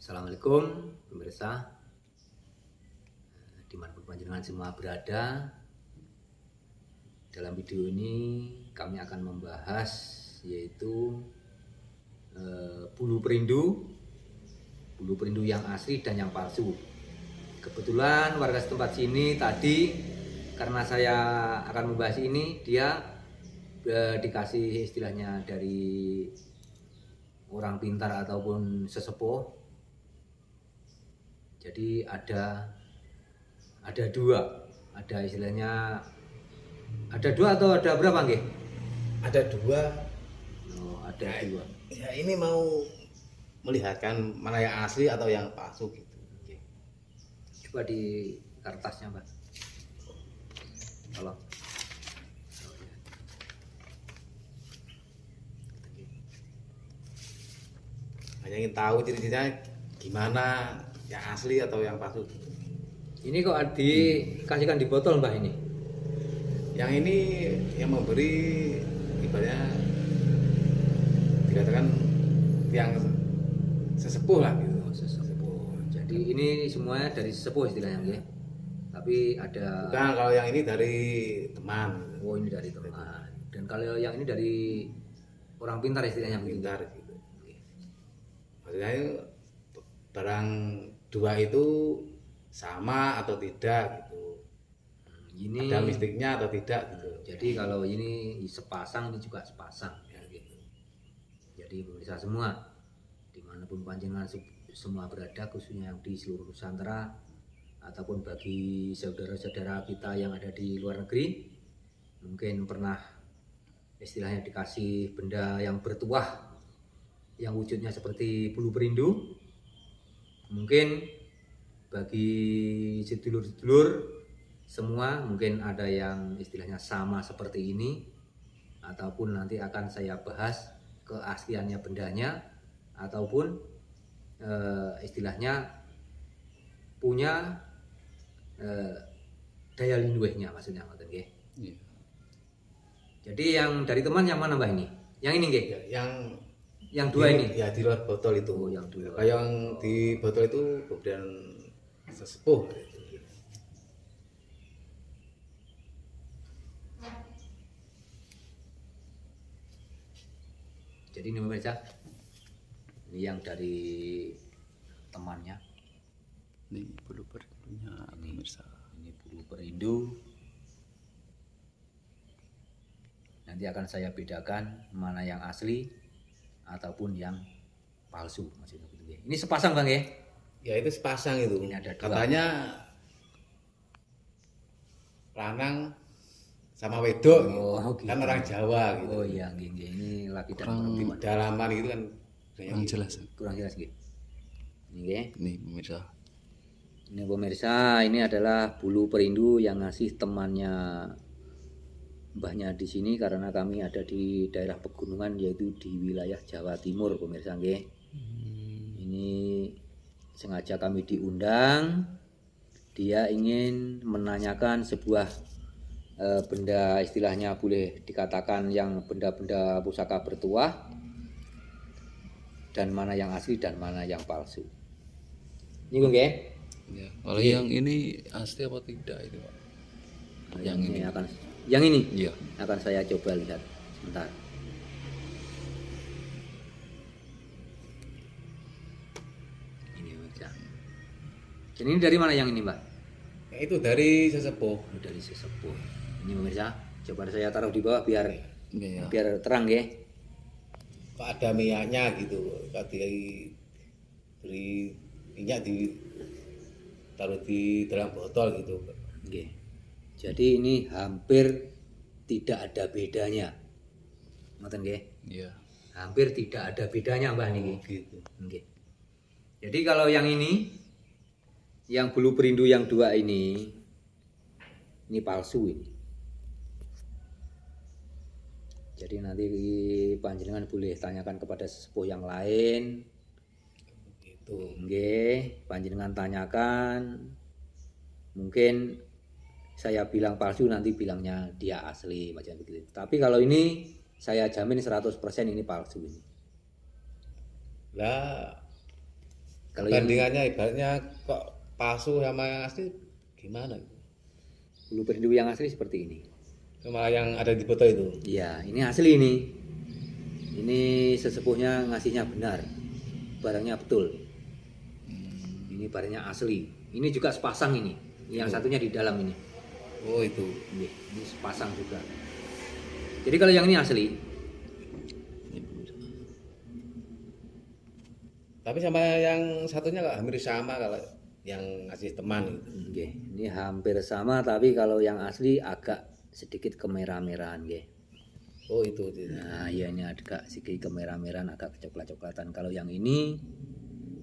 Assalamualaikum pemirsa, dimanapun panjenengan semua berada. Dalam video ini kami akan membahas yaitu bulu perindu yang asli dan yang palsu. Kebetulan warga setempat sini tadi, karena saya akan membahas ini, dia dikasih istilahnya dari orang pintar ataupun sesepuh. Jadi ada dua, ada istilahnya ada dua atau ada berapa nggih? Ada dua. Oh, ada dua. Ya ini mau melihatkan mana yang asli atau yang palsu gitu. Oke. Coba di kertasnya, Mbak. Halo. Hanya ingin tahu ciri-cirinya gimana, yang asli atau yang palsu. Ini kok dikasihkan di botol, Mbak, ini? Yang ini yang memberi ibaratnya dikatakan yang sesepuh lah gitu. Oh, sesepuh. Jadi ini semuanya dari sesepuh istilahnya, nggih. Tapi ada. Bukan, kalau yang ini dari teman. Oh, ini dari teman. Dan kalau yang ini dari orang pintar istilahnya begitu. Pintar gitu. Maksudnya barang dua itu sama atau tidak gitu. Ini Ada mistiknya atau tidak gitu. Jadi kalau ini sepasang, ini juga sepasang ya gitu. Jadi pemirsa semua, dimanapun panjenengan semua berada, khususnya yang di seluruh Nusantara ataupun bagi saudara-saudara kita yang ada di luar negeri, mungkin pernah istilahnya dikasih benda yang bertuah yang wujudnya seperti bulu perindu. Mungkin bagi sedulur-sedulur semua mungkin ada yang istilahnya sama seperti ini, ataupun nanti akan saya bahas keasliannya bendanya, ataupun istilahnya punya daya linduhnya, maksudnya ngoten nggih. Iya. Jadi yang dari teman yang mana, Mbak, ini? Yang ini nggih? Ya, Yang dua ini? Ya di luar botol itu. Oh, yang dua. Kayak yang di botol itu kemudian sesepuh. Jadi ini pemirsa, ini yang dari temannya. Ini bulu perindunya pemirsa. Ini bulu perindu. Nanti akan saya bedakan mana yang asli ataupun yang palsu, maksudnya begitu. Ini sepasang, Bang, ya? Ya itu sepasang itu. Ini ada dua. Katanya lanang sama wedok gitu. Gitu. Kan orang Jawa gitu. Oh iya, nggih. Ini laki dan Kurang perempuan. Dalaman itu kan Kurang jelas. Kurang jelas, nggih. Ini nggih. Ini pemirsa. Ini pemirsa, ini adalah bulu perindu yang ngasih temannya mbahnya di sini, karena kami ada di daerah pegunungan, yaitu di wilayah Jawa Timur, pemirsa nggih. Ini sengaja kami diundang. Dia ingin menanyakan sebuah benda, istilahnya boleh dikatakan yang benda-benda pusaka bertuah, dan mana yang asli dan mana yang palsu. Ini nggih. Ya, kalau yang ini asli apa tidak itu, Pak? Yang ini Iya. akan saya coba lihat sebentar. Ini pemirsa. Dan ini dari mana yang ini, Mbak? ya, itu dari sesepuh. Oh, dari sesepuh. Ini pemirsa, coba saya taruh di bawah biar Iya. biar terang ya. Kok ada minyaknya gitu. Kalau beri minyak taruh di dalam botol gitu. Oke. Jadi ini hampir tidak ada bedanya. Ngoten nggih? Iya. Hampir tidak ada bedanya, Mbah niki. Gitu. Oke. Jadi kalau yang ini, yang bulu perindu yang dua ini palsu ini. Jadi nanti panjenengan boleh tanyakan kepada sesepuh yang lain. Itu. Nggih, panjenengan tanyakan. Mungkin saya bilang palsu, nanti bilangnya dia asli macam begitu. Tapi kalau ini saya jamin 100% ini palsu ini. Lah Kalau yang bandingannya ibaratnya kok palsu sama yang asli gimana? bulu perindu yang asli seperti ini. Sama yang ada di foto itu. Iya, ini asli ini. Ini sesepuhnya ngasihnya benar. Barangnya betul. Ini barangnya asli. Ini juga sepasang ini. Yang satunya di dalam ini. Oh itu. Ini sepasang juga. Jadi kalau yang ini asli, Tapi sama yang satunya kok hampir sama kalau yang ngasih teman gitu. oke, ini hampir sama tapi kalau yang asli agak sedikit kemerah-merahan, nggih. Oh itu. Nah, ya ini agak sedikit kemerah-merahan, agak kecoklat-coklatan. Kalau yang ini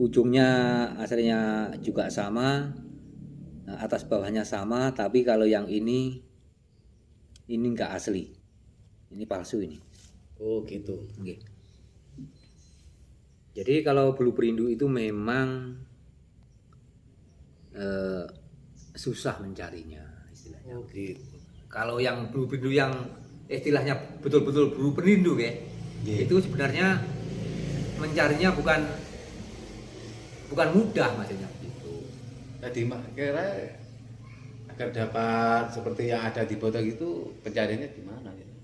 ujungnya aslinya juga sama, atas bawahnya sama, tapi kalau yang ini enggak asli. Ini palsu ini. Oh gitu. Oke. Jadi kalau bulu perindu itu memang susah mencarinya istilahnya. Oh gitu. Kalau yang bulu perindu yang istilahnya betul-betul bulu perindu ya, itu sebenarnya mencarinya bukan mudah maksudnya gitu. Tadi kira agar dapat seperti yang ada di foto gitu pencariannya di mana gitu?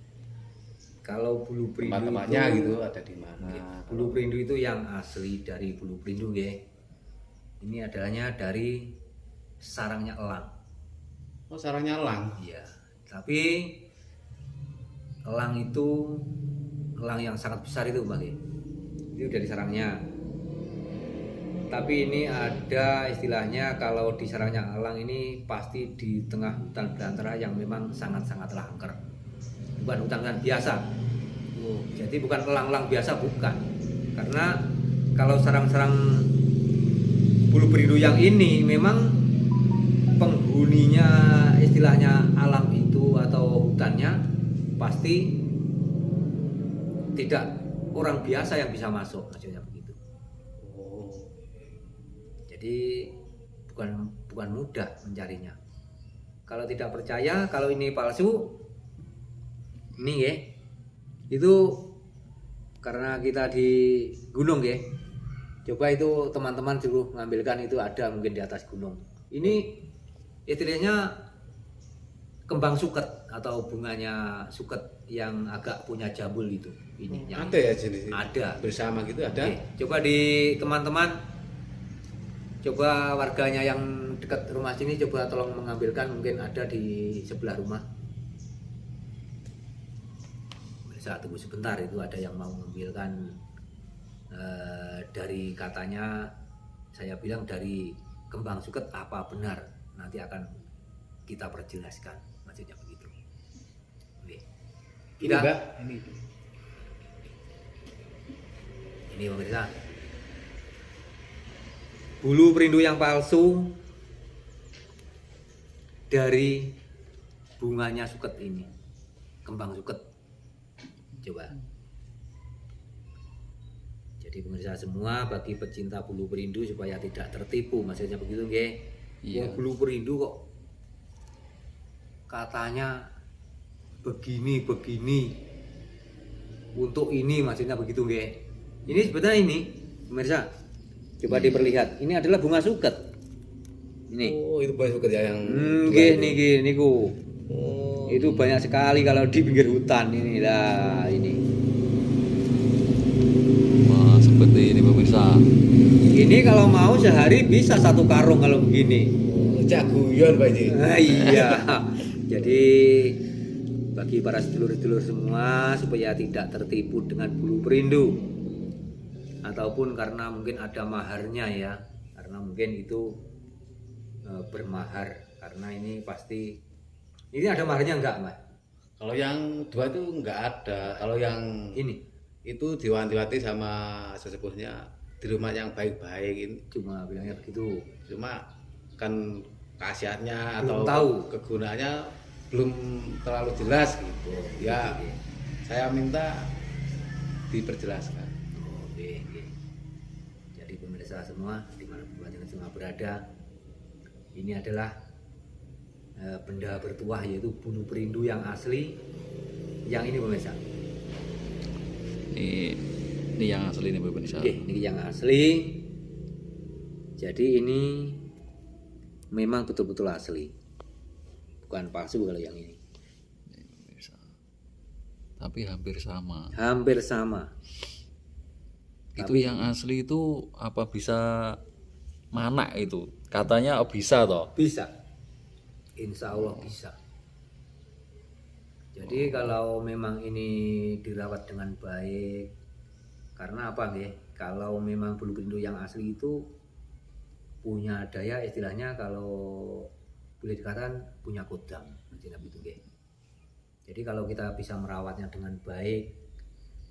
Kalau bulu perindu Teman-temannya itu, gitu ada di mana? bulu perindu itu yang asli dari bulu perindu ya. Ini adalahnya dari sarangnya elang. Oh sarangnya elang. Iya, tapi elang itu elang yang sangat besar itu Bang. Itu dari sarangnya. Tapi ini ada istilahnya kalau di sarangnya elang ini pasti di tengah hutan belantara yang memang sangat-sangat langker. Bukan hutan biasa. Jadi bukan elang-elang biasa, bukan. Karena kalau sarang-sarang bulu perindu yang ini memang penghuninya istilahnya alam itu atau hutannya pasti tidak orang biasa yang bisa masuk, maksudnya begitu. Oh. Jadi bukan mudah mencarinya. Kalau tidak percaya kalau ini palsu, ini ya, itu karena kita di gunung ya. Coba itu teman-teman suruh ngambilkan, itu ada mungkin di atas gunung. Ini istilahnya kembang suket atau bunganya suket yang agak punya jambul itu. Ini yang Ada ya jenis ada bersama gitu ada. Oke, coba di teman-teman, coba warganya yang dekat rumah sini coba tolong mengambilkan, mungkin ada di sebelah rumah. Bisa tunggu sebentar, itu ada yang mau mengambilkan. Dari katanya saya bilang dari kembang suket, apa benar nanti akan kita perjelaskan, maksudnya begitu. Oke. Ini Mbak, Ini pemirsa, bulu perindu yang palsu dari bunganya suket ini, kembang suket. Coba. Jadi pemirsa semua, bagi pecinta bulu perindu supaya tidak tertipu, maksudnya begitu nggih. Iya. Bulu perindu kok katanya begini untuk ini, maksudnya begitu nggih. Ini sebenarnya ini pemirsa, coba diperlihat, ini adalah bunga suket. Ini. Oh itu banyak suket ya yang. Nggih niki niku. Oh. Itu banyak sekali kalau di pinggir hutan ini lah ini. Wah, seperti ini pemirsa. Ini kalau mau sehari bisa 1 karung kalau begini. Jaguyon Pak Ji. Iya. Jadi bagi para sedulur-sedulur semua supaya tidak tertipu dengan bulu perindu, ataupun karena mungkin ada maharnya ya, karena mungkin itu bermahar, karena ini pasti ini ada maharnya enggak Mas? Kalau yang dua itu nggak ada. Kalau yang Ini itu diwanti-wanti sama sesepuhnya di rumah yang baik-baik ini. cuma bilangnya begitu. Cuma kan khasiatnya Belum atau tahu. kegunaannya belum terlalu jelas gitu. Ya saya minta diperjelaskan. Oke. Jadi pemirsa semua dimanapun panjenengan semua berada, ini adalah benda bertuah, yaitu bulu perindu yang asli. Yang ini pemirsa. Ini yang asli nih pemirsa. Oke, ini yang asli. Jadi ini memang betul-betul asli, bukan palsu kalau yang ini. Tapi hampir sama. Hampir sama. Itu yang asli itu apa bisa mana itu? Katanya bisa toh. Bisa, insya Allah bisa. Jadi kalau memang ini dirawat dengan baik, karena apa nggih? Kalau memang bulu perindu yang asli itu punya daya, istilahnya kalau boleh dikatakan punya kodam, itu nggih. Jadi kalau kita bisa merawatnya dengan baik,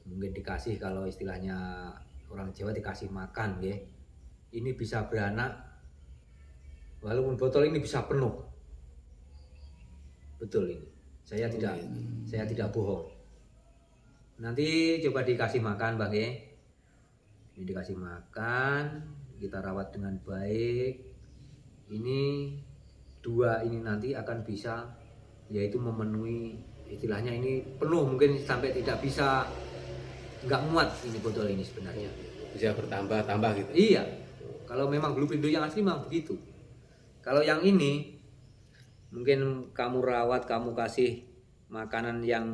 mungkin dikasih, kalau istilahnya orang Jawa dikasih makan nggih, ini bisa beranak, walaupun botol ini bisa penuh. Betul ini. Saya tidak bohong. Nanti coba dikasih makan, Bang ya. Ini dikasih makan, kita rawat dengan baik. Ini dua ini nanti akan bisa, yaitu memenuhi, istilahnya ini penuh, mungkin sampai tidak bisa, nggak muat ini botol ini sebenarnya. Bisa bertambah-tambah gitu. Iya. Kalau memang bulu perindu yang asli memang begitu. Kalau yang ini mungkin kamu rawat, kamu kasih makanan yang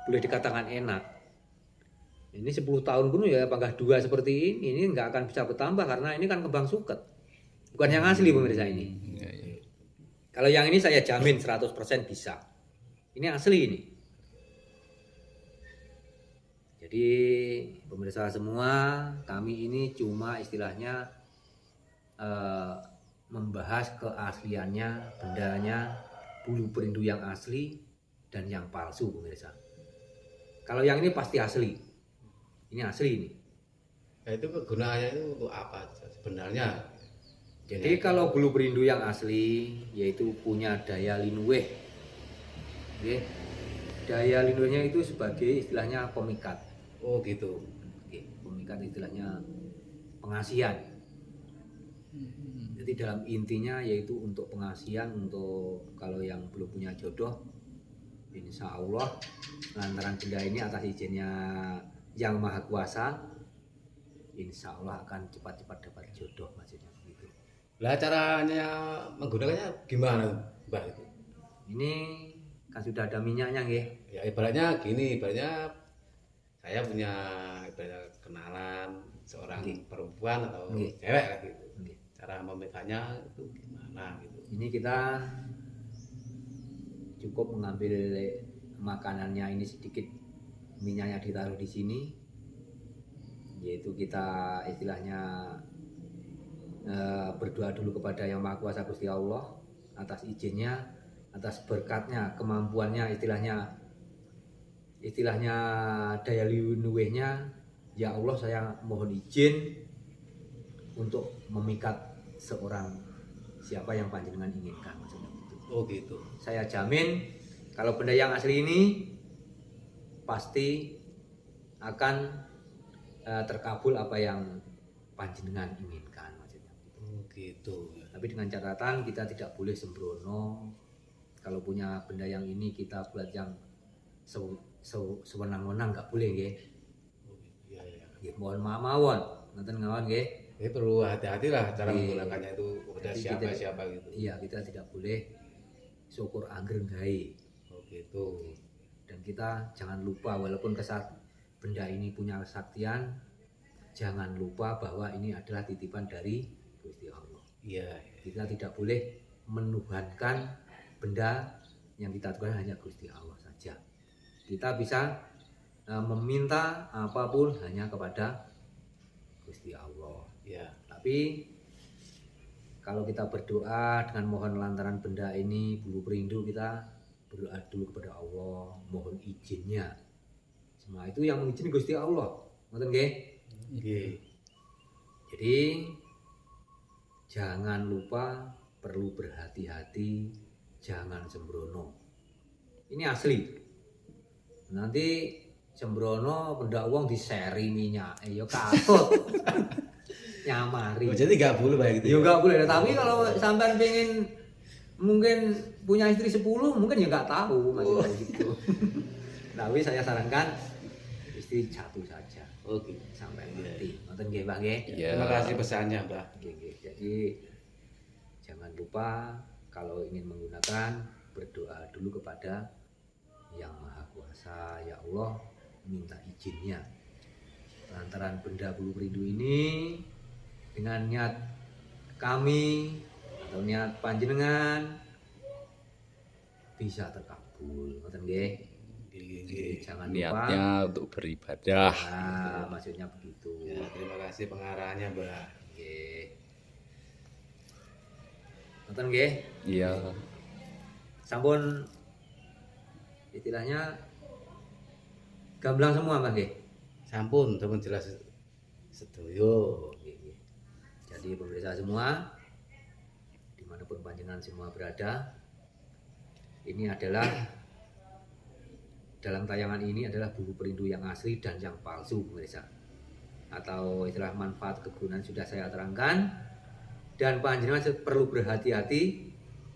boleh dikatakan enak. Ini 10 tahun pun ya apakah dua seperti ini nggak akan bisa bertambah, karena ini kan kembang suket. Bukan yang asli pemirsa ini. Kalau yang ini saya jamin 100% bisa. Ini asli ini. Jadi pemirsa semua, kami ini cuma istilahnya membahas keasliannya, bendanya, bulu perindu yang asli dan yang palsu pemirsa. Kalau yang ini pasti asli. Ini asli ini. Nah, itu kegunaannya itu untuk apa sebenarnya? Jadi kalau bulu perindu yang asli yaitu punya daya linuweh. Oke. Daya linuwehnya itu sebagai istilahnya pemikat. Oh gitu. Oke, pemikat istilahnya pengasihan. Jadi dalam intinya yaitu untuk pengasihan, untuk kalau yang belum punya jodoh, insya Allah lantaran benda ini atas izinnya Yang Maha Kuasa, insya Allah akan cepat-cepat dapat jodoh, maksudnya begitu. Lah caranya menggunakannya gimana, Mbak itu? Ini kan sudah ada minyaknya nggih. Ya ibaratnya gini, ibaratnya saya punya ibaratnya kenalan seorang perempuan atau cewek lah gitu. Cara memegangnya itu gimana gitu. Ini kita cukup mengambil makanannya ini sedikit, minyaknya ditaruh di sini, yaitu kita istilahnya berdoa dulu kepada Yang Maha Kuasa Gusti Allah atas izinnya, atas berkatnya, kemampuannya, istilahnya daya linuwehnya. Ya Allah, saya mohon izin untuk memikat seorang siapa yang panjenengan inginkan, maksudnya gitu. Oh gitu. Saya jamin kalau benda yang asli ini pasti akan terkabul apa yang panjenengan inginkan, maksudnya gitu. Oh gitu. Tapi dengan catatan kita tidak boleh sembrono. Kalau punya benda yang ini kita buat yang sewenang-wenang, nggak boleh nggih. Iya iya. Nggih, mohon maaf mawon, ngoten ngawon nggih. Ini perlu hati-hati lah cara menggunakannya itu kepada siapa gitu. Iya, kita tidak boleh syukur angger gawe. Oh gitu. Dan kita jangan lupa, walaupun benda ini punya kesaktian, jangan lupa bahwa ini adalah titipan dari Gusti Allah. Iya. Kita tidak boleh menuhankan benda, yang kita tuhan hanya Gusti Allah saja. Kita bisa meminta apapun hanya kepada Gusti Allah. Ya. Tapi kalau kita berdoa dengan mohon lantaran benda ini bulu perindu, kita berdoa dulu kepada Allah, mohon izinnya. Semua itu yang mengizini Gusti Allah. Ngoten nggih? Nggih. Jadi jangan lupa, perlu berhati-hati, jangan sembrono. Ini asli. Nanti sembrono benda uang diseri minyak, ya katut. Nyamari. Oh, jadi nggak boleh kayak gitu. Ya nggak boleh. Tapi kalau sampean pengen mungkin punya istri 10, mungkin ya nggak tahu maksudnya gitu. Tapi saya sarankan istri satu saja. Oke. Sampai mati. Ngoten nggih, Mbah nggih. Iya. Terima kasih pesannya, Mbah. Nggih, nggih. Jadi jangan lupa kalau ingin menggunakan berdoa dulu kepada Yang Maha Kuasa, ya Allah, minta izinnya. Lantaran benda bulu perindu ini dengan niat kami atau niat panjenengan bisa terkabul. Ngoten nggih. Jadi jangan lupa. Niatnya untuk beribadah. Nah, maksudnya begitu. Ya, terima kasih pengarahannya, Mbah. Nggih. Ngoten nggih. Iya. Sampun istilahnya gamblang semua Mbah nggih. Sampun jelas sedoyo. Nggih, nggih. Jadi pemirsa semua dimanapun panjenengan semua berada, ini adalah dalam tayangan ini adalah bulu perindu yang asli dan yang palsu pemirsa. Atau istilah manfaat kegunaan sudah saya terangkan, dan panjenengan perlu berhati-hati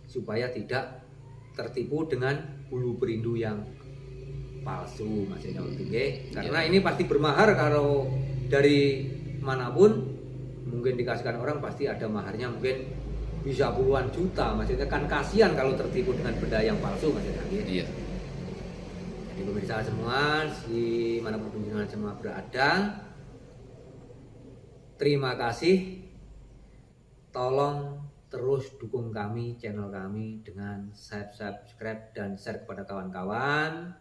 supaya tidak tertipu dengan bulu perindu yang palsu maksudnya nggih. Karena ini pasti bermahar kalau dari manapun mungkin dikasihkan orang pasti ada maharnya mungkin bisa puluhan juta, maksudnya kan kasihan kalau tertipu dengan benda yang palsu maksudnya nggih. Iya. Jadi pemirsa semua di manapun panjenengan semua berada, terima kasih. Tolong terus dukung kami, channel kami dengan subscribe dan share kepada kawan-kawan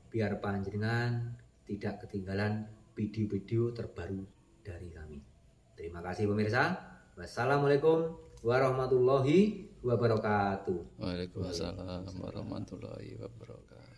biar panjenengan tidak ketinggalan video-video terbaru dari kami. Terima kasih pemirsa. Wassalamualaikum warahmatullahi wabarakatuh. Waalaikumsalam warahmatullahi wabarakatuh.